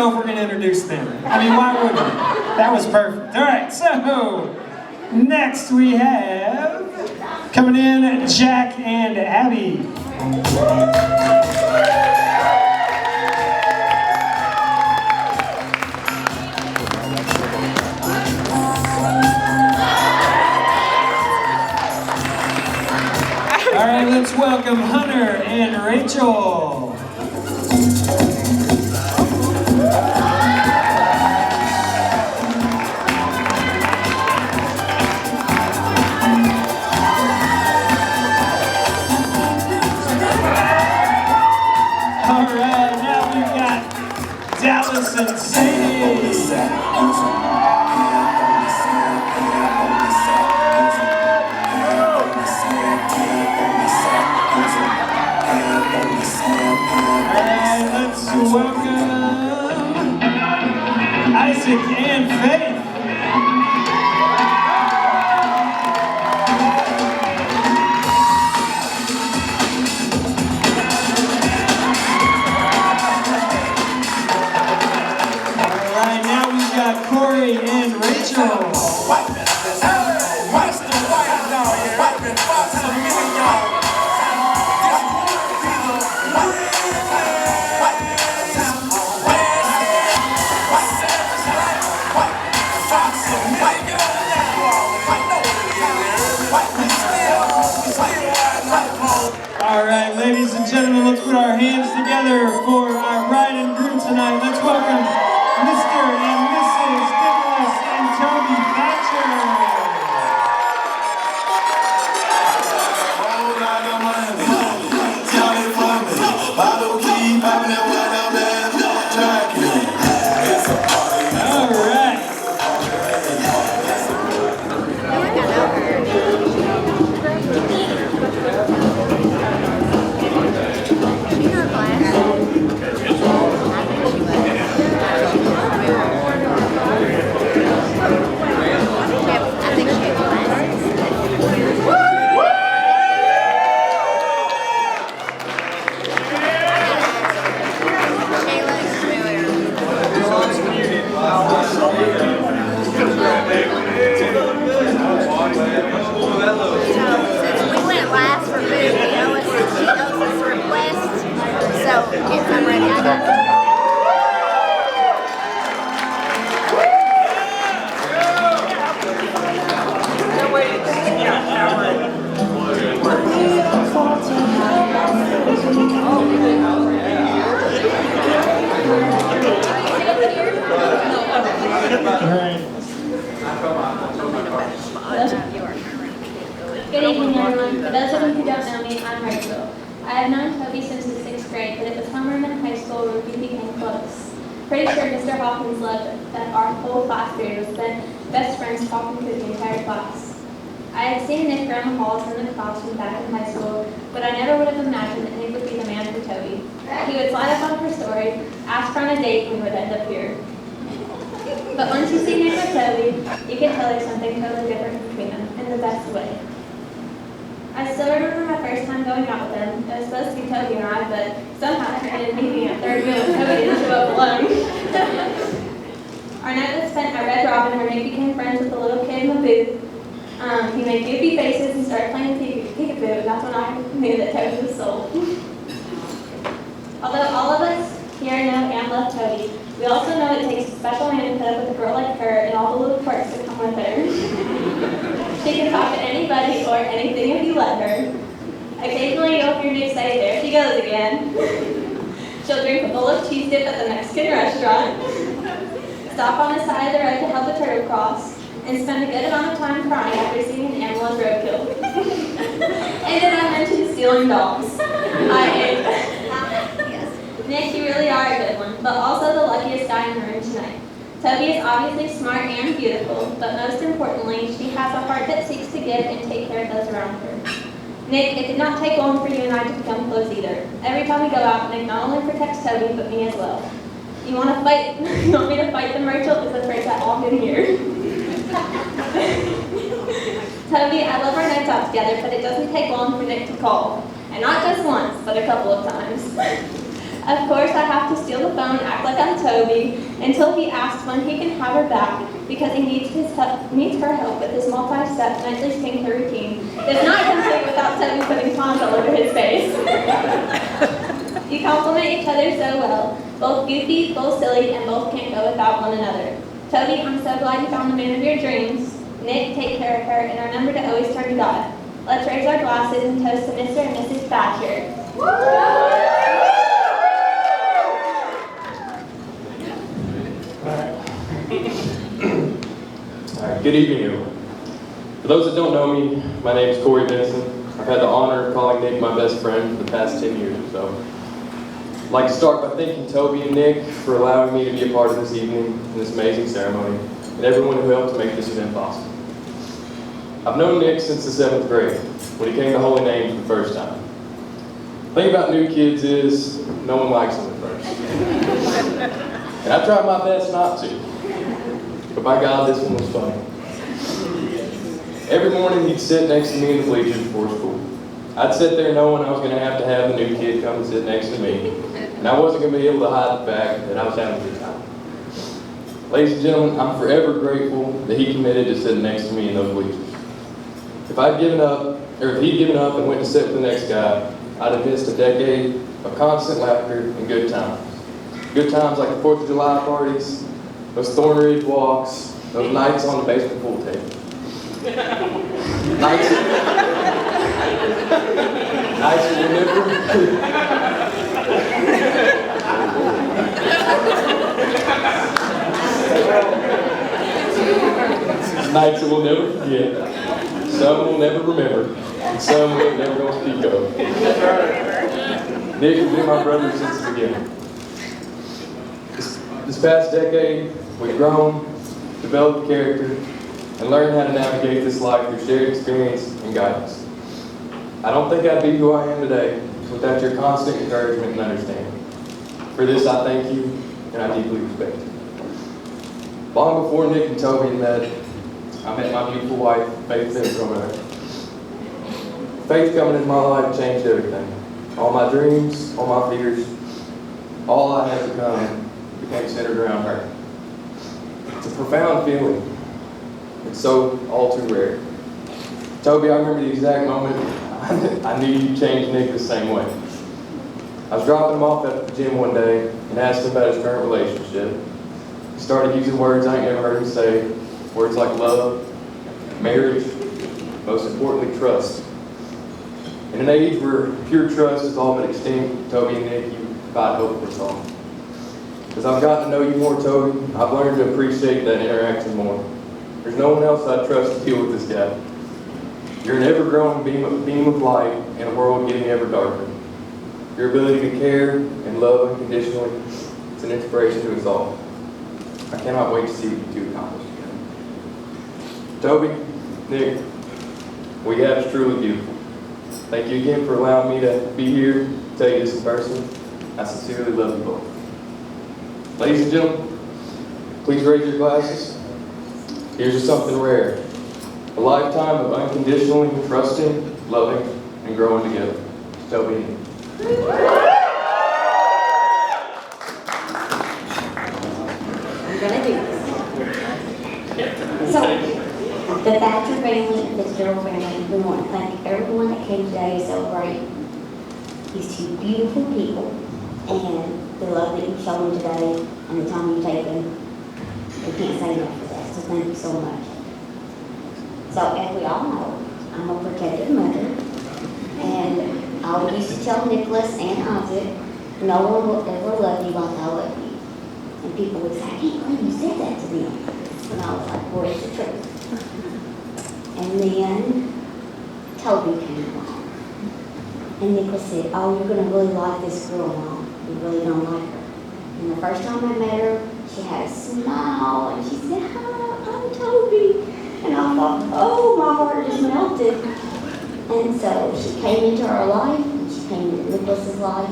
know if we're going to introduce them. I mean, why would we? That was perfect. All right, so next we have, coming in, Jack and Abby. All right, let's welcome Hunter and Rachel. All right, now we've got Dallas and Sadie. Welcome Isaac and Faith. All right, now we've got Corey and Rachel. All right, ladies and gentlemen, let's put our hands together for our bride and groom tonight. Let's welcome Mr. and Mrs. Nicholas and Toby Thatcher. Good evening, everyone. For those of you who don't know me, I'm Rachel. I have known Toby since the 6th grade, but it was homeroom in high school where we became close. Pretty sure Mr. Hawkins loved that our whole class period was spent best friends talking to the entire class. I had seen Nick around the halls in the classroom back in high school, but I never would have imagined that Nick would be the man for Toby. He would slide up on her story, ask her on a date, and we would end up here. But once you see Nick with Toby, you can tell there's something totally different between them, in the best way. I still remember my first time going out with him. It was supposed to be Toby and I, but somehow it ended up being a third wheel and Toby didn't show up alone. Our night was spent at Red Robin where Nick became friends with a little kid in the booth. He made goofy faces and started playing peekaboo, and that's when I knew that Toby was sold. Although all of us here know and love Toby, we also know it takes a special man to put up with a girl like her and all the little quirks that come with her. She can talk to anybody or anything if you let her. Occasionally you'll hear Nick say, "There she goes again." She'll drink a bowl of cheese dip at the Mexican restaurant, stop on the side of the road to help a turtle cross, and spend a good amount of time crying after seeing an animal as roadkill. And then I mentioned stealing dogs. Nick, you really are a good one, but also the luckiest guy in the room tonight. Toby is obviously smart and beautiful, but most importantly, she has a heart that seeks to give and take care of those around her. Nick, it did not take long for you and I to become close either. Every time we go out, Nick not only protects Toby, but me as well. You want to fight? You want me to fight them, Rachel? Is the phrase I often hear. Toby, I love our nights out together, but it doesn't take long for Nick to call. And not just once, but a couple of times. Of course, I have to steal the phone and act like I'm Toby until he asks when he can have her back because he needs her help with his multi-step nightly skincare routine. It's not complete without Toby putting Pond's all over his face. You complement each other so well. Both goofy, both silly, and both can't go without one another. Toby, I'm so glad you found the man of your dreams. Nick, take care of her, and remember to always turn to God. Let's raise our glasses and toast to Mr. and Mrs. Thatcher. Alright, good evening, everyone. For those that don't know me, my name is Corey Benson. I've had the honor of calling Nick my best friend for the past 10 years or so. I'd like to start by thanking Toby and Nick for allowing me to be a part of this evening and this amazing ceremony, and everyone who helped to make this event possible. I've known Nick since the 7th grade, when he came to Holy Name for the first time. The thing about new kids is, no one likes them at first. And I tried my best not to. But by God, this one was funny. Every morning he'd sit next to me in the bleachers before school. I'd sit there knowing I was going to have the new kid come and sit next to me. And I wasn't going to be able to hide the fact that I was having a good time. Ladies and gentlemen, I'm forever grateful that he committed to sitting next to me in those bleachers. If he'd given up and went to sit with the next guy, I'd have missed a decade of constant laughter and good times. Good times like the 4th of July parties, those Thorn Ridge walks, those nights on the basement pool table. Nights that will nights that we'll never forget. Some we'll never remember, and some we're never going to speak of. Nick has been my brother since the beginning. This past decade, we've grown, developed character, and learned how to navigate this life through shared experience and guidance. I don't think I'd be who I am today without your constant encouragement and understanding. For this, I thank you, and I deeply respect you. Long before Nick and Toby met, I met my beautiful wife, Faith Benson, over there. Faith coming into my life changed everything. All my dreams, all my fears, all I had become became centered around her. It's a profound feeling. It's so all too rare. Toby, I remember the exact moment I knew you changed Nick the same way. I was dropping him off at the gym one day and asked him about his current relationship. He started using words I ain't never heard him say, words like love, marriage, most importantly, trust. In an age where pure trust is all but extinct, Toby and Nick, you provide hope for us all. As I've gotten to know you more, Toby, I've learned to appreciate that interaction more. There's no one else I'd trust to deal with this gap. You're an ever-growing beam of light in a world getting ever darker. Your ability to care and love unconditionally is an inspiration to us all. I cannot wait to see what you two accomplish together. Toby, Nick, what you have is truly beautiful. Thank you again for allowing me to be here to tell you this in person. I sincerely love you both. Ladies and gentlemen, please raise your glasses. Here's to something rare. A lifetime of unconditionally trusting, loving, and growing together. Toby and Nick. I'm gonna do this. So, the Thatcher family and Fitzgerald family, we want to thank everyone that came today to celebrate these two beautiful people and the love that you've shown today and the time you've taken. We can't say enough for that, so thank you so much. So, as we all know, I'm a protective mother, and I always used to tell Nicholas and Isaac, no one will ever love you like I love you. And people would say, I can't believe you said that to them. And I was like, boy, it's the truth. And then Toby came along. And Nicholas said, oh, you're going to really like this girl, Mom. You really don't like her. And the first time I met her, she had a smile, and she said, hi, I'm Toby. And I thought, oh, my heart just melted. And so she came into our life, and she came into Nicholas's life.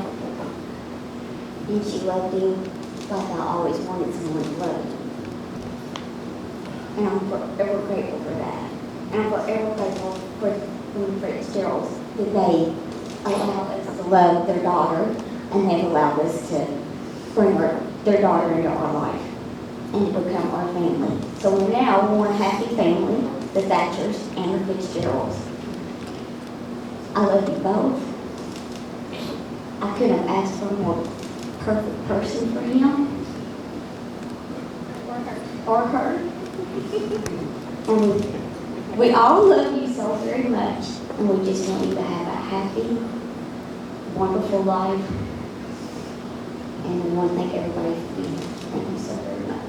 And she loved him like I always wanted someone to love him. And I'm forever grateful for that. And I'm forever grateful for the Fitzgeralds that they allowed us to love their daughter and they've allowed us to bring their daughter into our life and to become our family. So we're now one happy family, the Thatchers and the Fitzgeralds. I love you both. I couldn't have asked for a more perfect person for him. Or her. And we all love you so very much, and we just want you to have a happy, wonderful life. And we want to thank everybody for being here. Thank you so very much.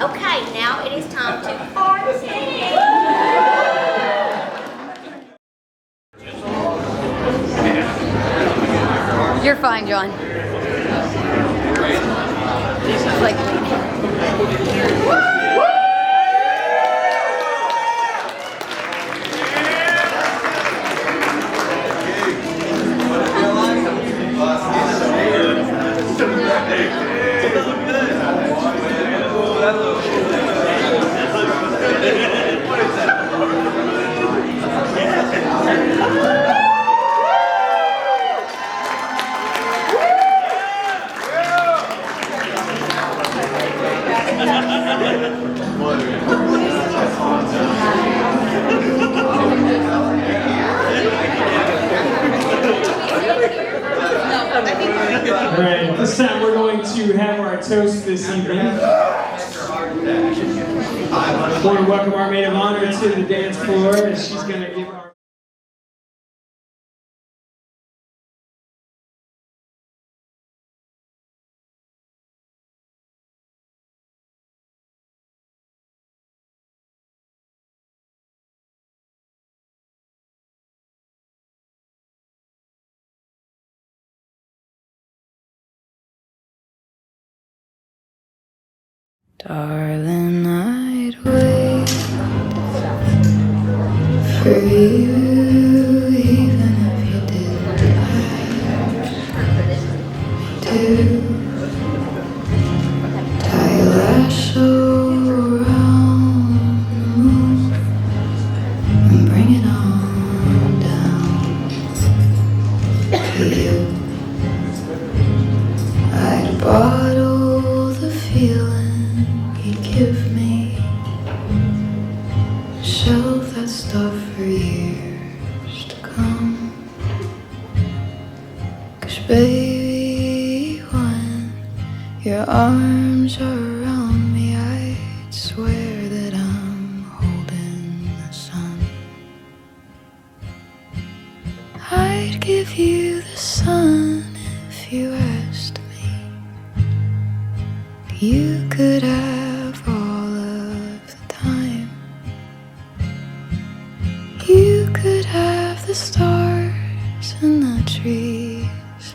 Okay, now it is time to party. You're fine, John. Like, All right, this time we're going to have our toast this evening. I want to welcome our maid of honor to the dance floor, as she's going to give our... Darling, I'd wait for you, even if you didn't have to. Tie a lasso around the moon and bring it on down to you. I'd bottle the feeling you'd give me, shelve that stuff for years to come. 'Cause baby, when your arms are around me, I'd swear that I'm holding the sun. I'd give you the sun if you asked me. You could have all of the time. You could have the stars and the trees.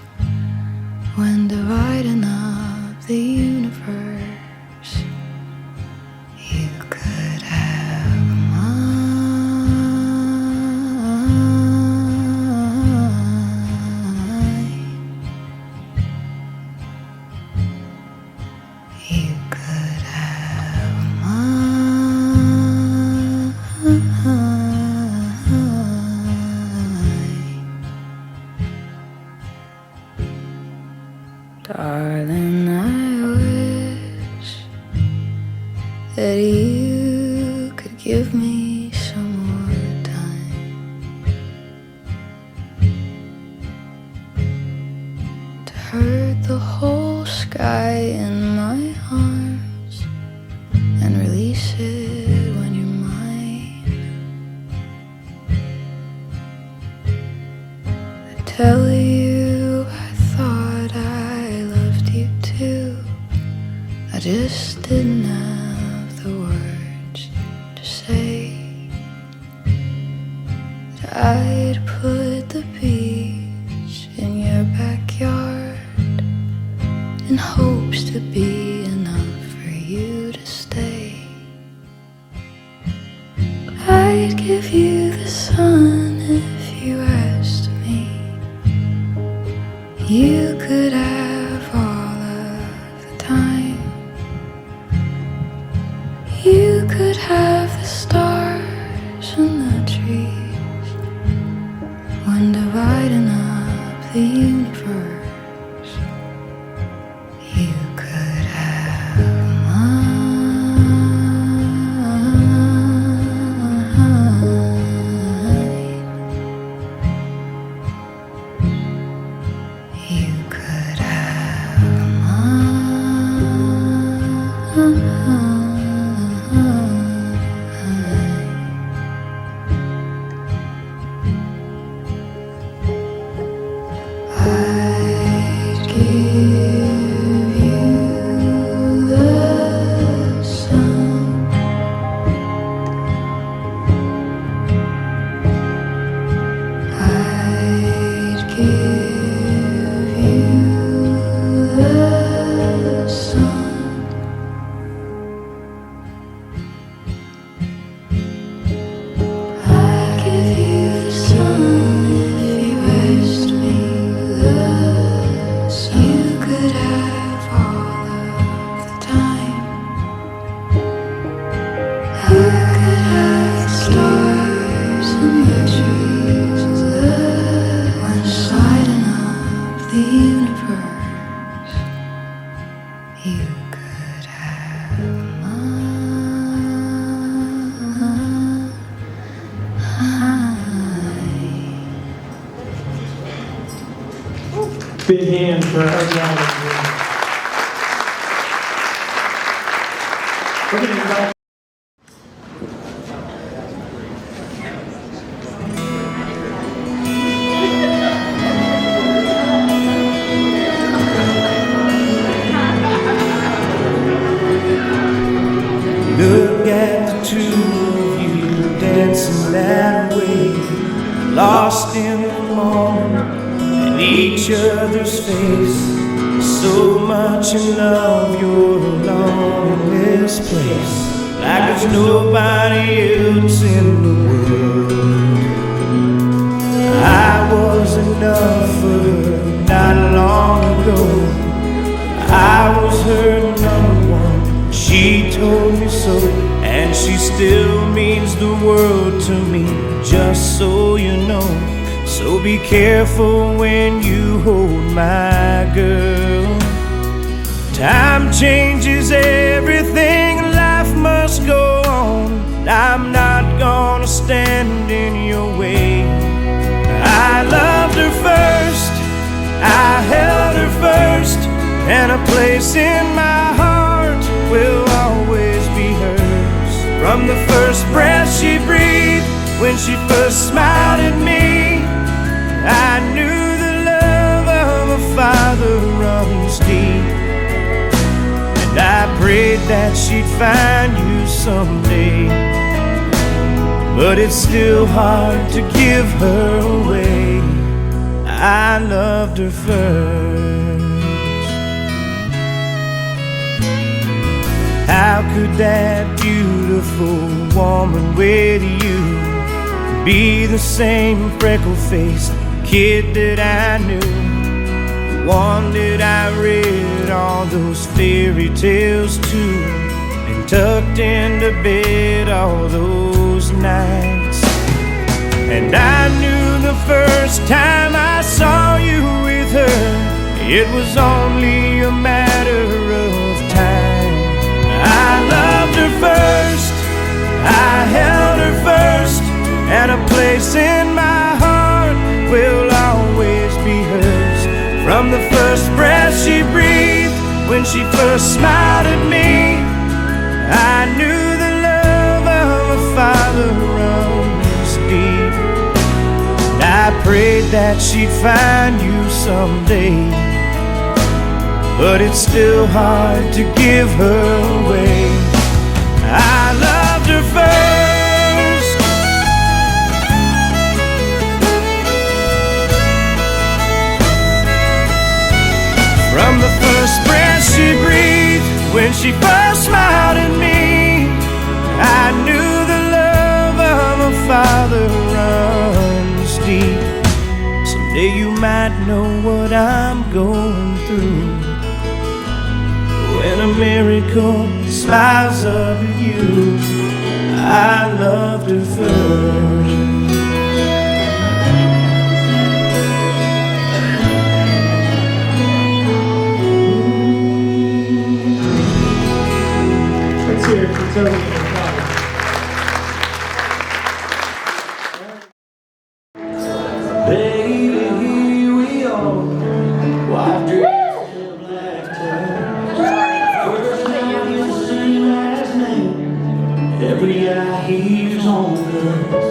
When dividing up the universe, you could have mine. You could have mine. Darling, I wish that you could give me some more time to herd the whole sky in my arms and release it when you're mine. I tell you I thought I loved you too. I just didn't have the words to say that I'd put the beach in your backyard in hopes to be enough for you to stay. I'd give you the sun if you asked me. You could have all of Big hand for our guys. We're going to invite Look at the two of you dancing that way, lost in the moment in each other's face. So much in love, you're alone in this place, like there's nobody else in the world. I was enough for her not long ago. I was her number one, she told me so, and she still means the world to me, just so you know. So be careful when you hold my girl. Time changes everything, life must go on. I'm not gonna stand in your way. I loved her first, I held her first, and a place in my heart will always be hers. From the first breath she breathed, when she first smiled at me, I knew the love of a father runs deep. And I prayed that she'd find you someday, but it's still hard to give her away. I loved her first. How could that beautiful woman with you be the same freckle-faced kid that I knew? One that I read all those fairy tales to, and tucked into bed all those nights. And I knew the first time I saw you with her, it was only a matter of time. I loved her first, I held her first, and a place in my heart will always be hers. From the first breath she breathed, when she first smiled at me, I knew the love of a father runs deep. And I prayed that she'd find you someday, but it's still hard to give her away. I loved her first. From the first breath she breathed, when she first smiled at me, I knew the love of a father runs deep. Someday you might know what I'm going through, when a miracle smiles up at you. I loved her first. Let's hear it for Toby. Baby, here we are, white dress and black tie. First name is the same last name, every eye heaves on us.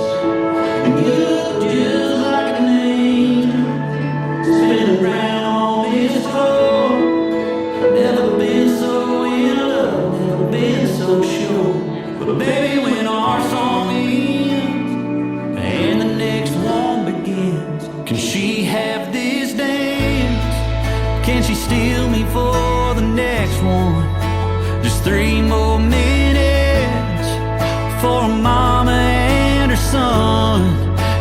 And you look just like an angel, spinning round on this floor. Never been so in love, never been so sure. But baby, when our song ends and the next one begins, can she have this dance? Can she steal me for the next one? Just 3 more minutes for a mama and her son.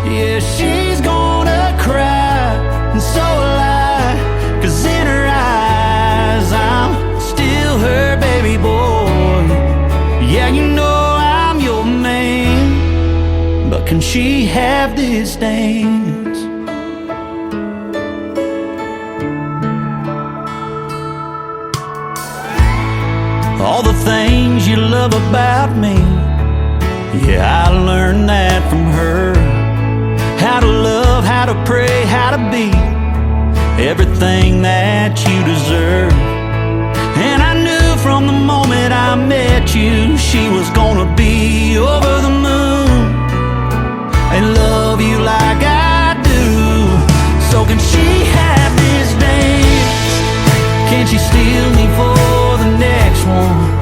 Yeah, she's gonna cry, and so will I, 'cause in her eyes I'm still her baby boy. Yeah, you know I'm your man, but can she have this dance? All the things you love about me, yeah, I learned that from her. How to love, how to pray, how to be everything that you deserve. And I knew from the moment I met you, she was gonna be over the moon and love you like I do. So can she have this dance? Can she steal me for the next one?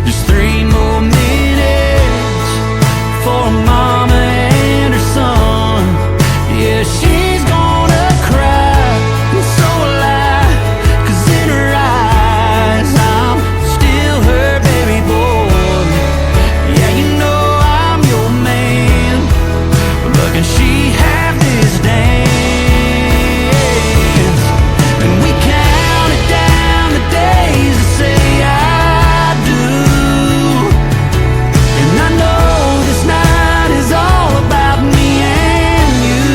Just 3 more minutes for a mama and her son. Yeah, she's gonna cry, and so will I, 'cause in her eyes I'm still her baby boy. Yeah, you know I'm your man, but can she have this dance? And we counted down the days to say I do. And I know this night is all about me and you.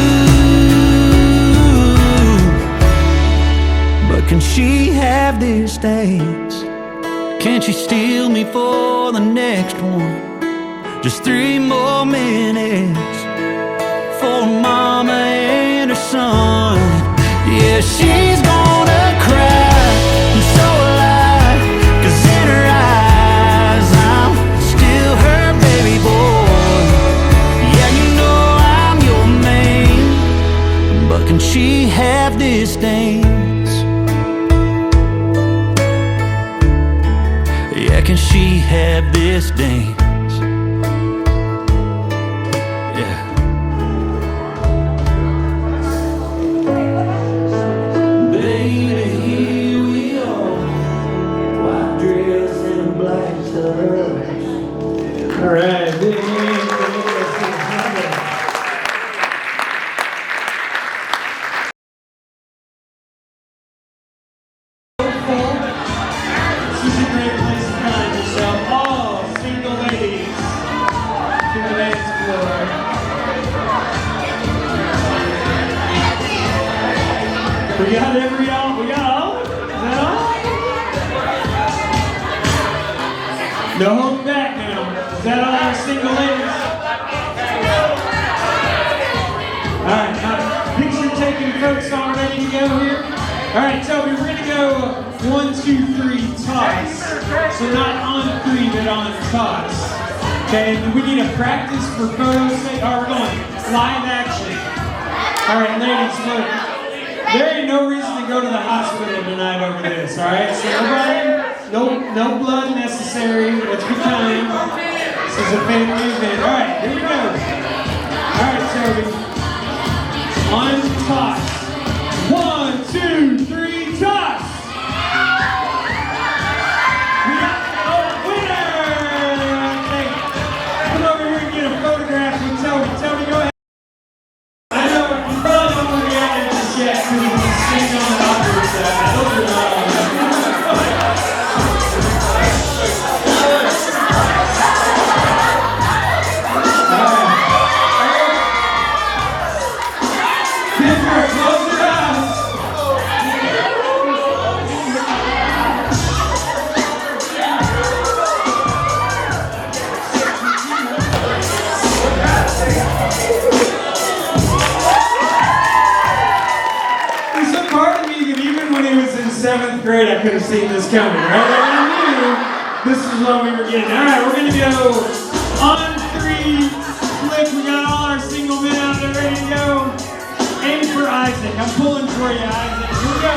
But can she have this dance? Can she steal me for the next one? Just 3 more minutes for mama and her son. Yeah, she's gonna cry, and so will I, 'cause in her eyes I'm still her baby boy. Yeah, you know I'm your man, but can she have this dance? Yeah, can she have this dance? Yeah. Baby, here we are, white dress and a black tux. All right, big hand for Nicholas and Heather. This is a great place to find yourself. All single ladies to the dance floor. We got every all. We got all. Is that all? No hold back now. Is that all our single ladies? All right, now picture taking folks all ready to go here. All right, Toby, we're gonna go 1, 2, 3 toss. So not on 3, but on toss. Okay, and we need a practice for photos. Oh, we're going live action. All right, ladies, look. There ain't no reason to go to the hospital tonight over this, all right? So no blood necessary. Let's be kind. This is a family event. All right, here we go. All right, Toby. On toss. 1, 2, 3, toss. We got a winner. Hey, come over here and get a photograph with Toby. Toby, go ahead. I know you probably don't want to be out there just yet because you can stand on the awkward side. Those are not all right. Pittsburgh, close it out. There's a part of me that even when he was in 7th grade, I could have seen this coming, right? Like, I knew this is what we were getting. All right, we're going to go on 3, flick. We got all our single men out there ready to go. Aim for Isaac. I'm pulling for you, Isaac. Here we go.